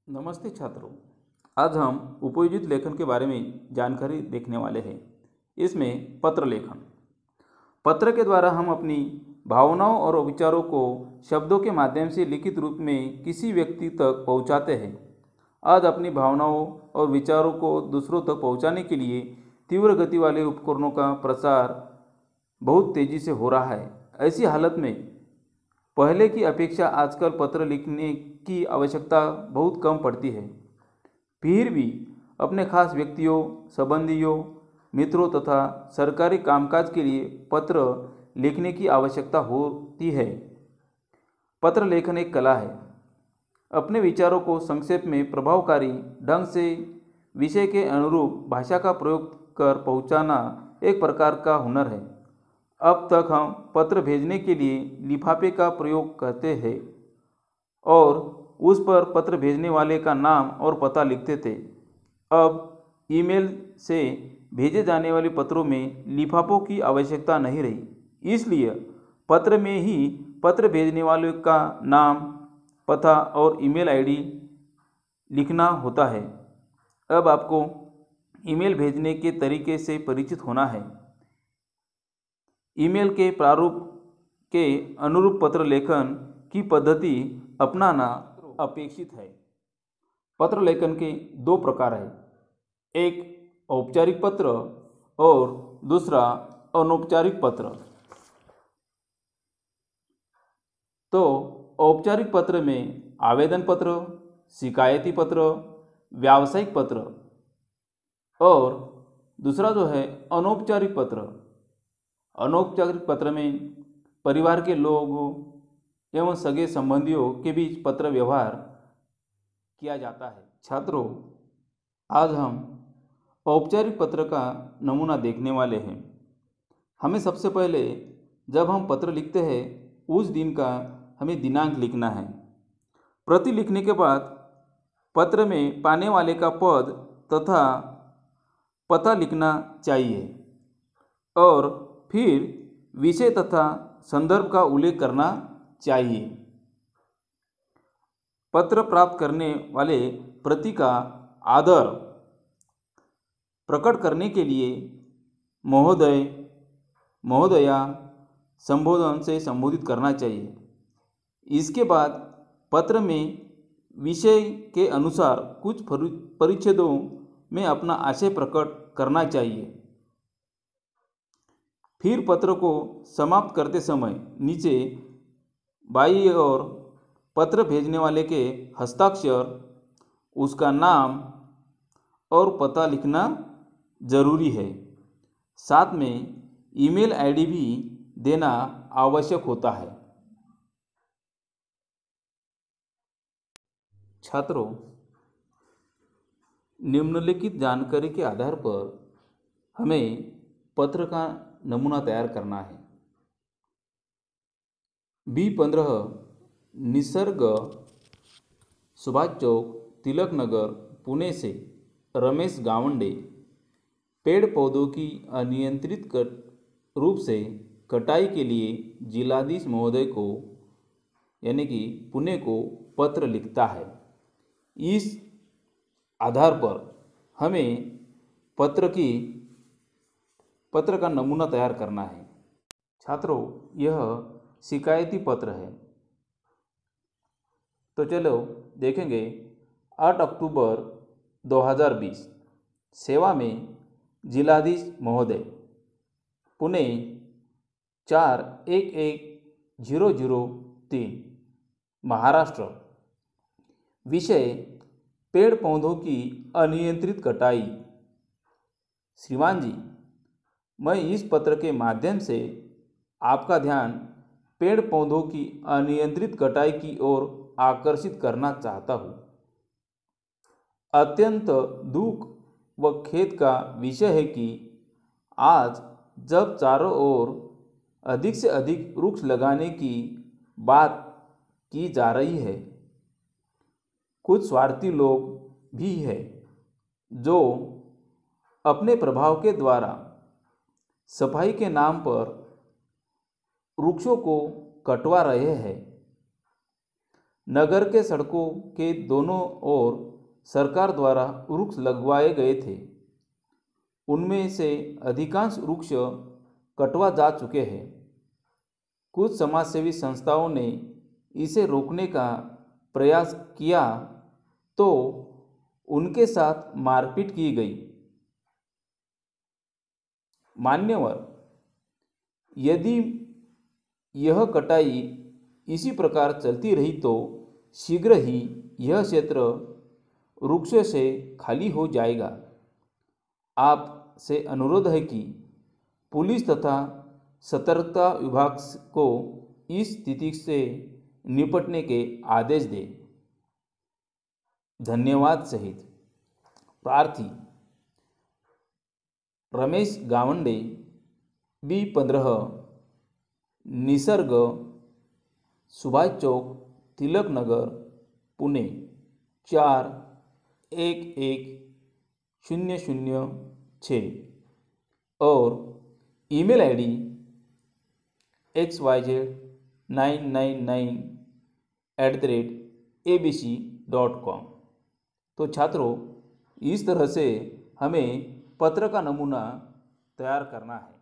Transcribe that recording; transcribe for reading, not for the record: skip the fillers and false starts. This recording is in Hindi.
नमस्ते छात्रों। आज हम उपयोजित लेखन के बारे में जानकारी देखने वाले हैं। इसमें पत्र लेखन। पत्र के द्वारा हम अपनी भावनाओं और विचारों को शब्दों के माध्यम से लिखित रूप में किसी व्यक्ति तक पहुंचाते हैं। आज अपनी भावनाओं और विचारों को दूसरों तक पहुंचाने के लिए तीव्र गति वाले उपकरणों का प्रसार बहुत तेज़ी से हो रहा है। ऐसी हालत में पहले की अपेक्षा आजकल पत्र लिखने की आवश्यकता बहुत कम पड़ती है। फिर भी अपने खास व्यक्तियों, संबंधियों, मित्रों तथा सरकारी कामकाज के लिए पत्र लिखने की आवश्यकता होती है। पत्र लेखन एक कला है। अपने विचारों को संक्षेप में प्रभावकारी ढंग से विषय के अनुरूप भाषा का प्रयोग कर पहुंचाना एक प्रकार का हुनर है। अब तक हम पत्र भेजने के लिए लिफाफे का प्रयोग करते हैं और उस पर पत्र भेजने वाले का नाम और पता लिखते थे। अब ईमेल से भेजे जाने वाले पत्रों में लिफाफों की आवश्यकता नहीं रही। इसलिए पत्र में ही पत्र भेजने वाले का नाम, पता और ईमेल आईडी लिखना होता है। अब आपको ईमेल भेजने के तरीके से परिचित होना है। ईमेल के प्रारूप के अनुरूप पत्र लेखन की पद्धति अपनाना अपेक्षित है। पत्र लेखन के दो प्रकार हैं, एक औपचारिक पत्र और दूसरा अनौपचारिक पत्र। तो औपचारिक पत्र में आवेदन पत्र, शिकायती पत्र, व्यावसायिक पत्र और दूसरा जो है अनौपचारिक पत्र। अनौपचारिक पत्र में परिवार के लोगों एवं सगे संबंधियों के बीच पत्र व्यवहार किया जाता है। छात्रों, आज हम औपचारिक पत्र का नमूना देखने वाले हैं। हमें सबसे पहले जब हम पत्र लिखते हैं उस दिन का हमें दिनांक लिखना है। प्रति लिखने के बाद पत्र में पाने वाले का पद तथा पता लिखना चाहिए और फिर विषय तथा संदर्भ का उल्लेख करना चाहिए। पत्र प्राप्त करने वाले प्रति का आदर प्रकट करने के लिए महोदय, महोदया संबोधन से संबोधित करना चाहिए। इसके बाद पत्र में विषय के अनुसार कुछ परिच्छेदों में अपना आशय प्रकट करना चाहिए। फिर पत्र को समाप्त करते समय नीचे बाईं ओर पत्र भेजने वाले के हस्ताक्षर, उसका नाम और पता लिखना जरूरी है। साथ में ईमेल आईडी भी देना आवश्यक होता है। छात्रों, निम्नलिखित जानकारी के आधार पर हमें पत्र का नमूना तैयार करना है। B15 निसर्ग, सुभाष चौक, तिलक नगर, पुणे से रमेश गावंडे। पेड़ पौधों की अनियंत्रित रूप से कटाई के लिए जिलाधीश महोदय को यानी कि पुणे को पत्र लिखता है। इस आधार पर हमें पत्र का नमूना तैयार करना है। छात्रों, यह शिकायती पत्र है। तो चलो देखेंगे। 8 अक्टूबर 2020 सेवा में जिलाधीश महोदय, पुणे 411003, महाराष्ट्र। विषय पेड़ पौधों की अनियंत्रित कटाई। श्रीमान जी, मैं इस पत्र के माध्यम से आपका ध्यान पेड़ पौधों की अनियंत्रित कटाई की ओर आकर्षित करना चाहता हूँ। अत्यंत दुख व खेद का विषय है कि आज जब चारों ओर अधिक से अधिक वृक्ष लगाने की बात की जा रही है, कुछ स्वार्थी लोग भी हैं जो अपने प्रभाव के द्वारा सफाई के नाम पर वृक्षों को कटवा रहे हैं। नगर के सड़कों के दोनों ओर सरकार द्वारा वृक्ष लगवाए गए थे। उनमें से अधिकांश वृक्ष कटवा जा चुके हैं। कुछ समाजसेवी संस्थाओं ने इसे रोकने का प्रयास किया तो उनके साथ मारपीट की गई। मान्यवर, यदि यह कटाई इसी प्रकार चलती रही तो शीघ्र ही यह क्षेत्र वृक्षों से खाली हो जाएगा। आपसे अनुरोध है कि पुलिस तथा सतर्कता विभाग को इस स्थिति से निपटने के आदेश दें। धन्यवाद सहित प्रार्थी रमेश गावंडे, B15, निसर्ग, सुभाष चौक, तिलक नगर, पुणे 411006 और ईमेल ID xyz999@abc.com। तो छात्रों, इस तरह से हमें पत्र का नमूना तैयार करना है।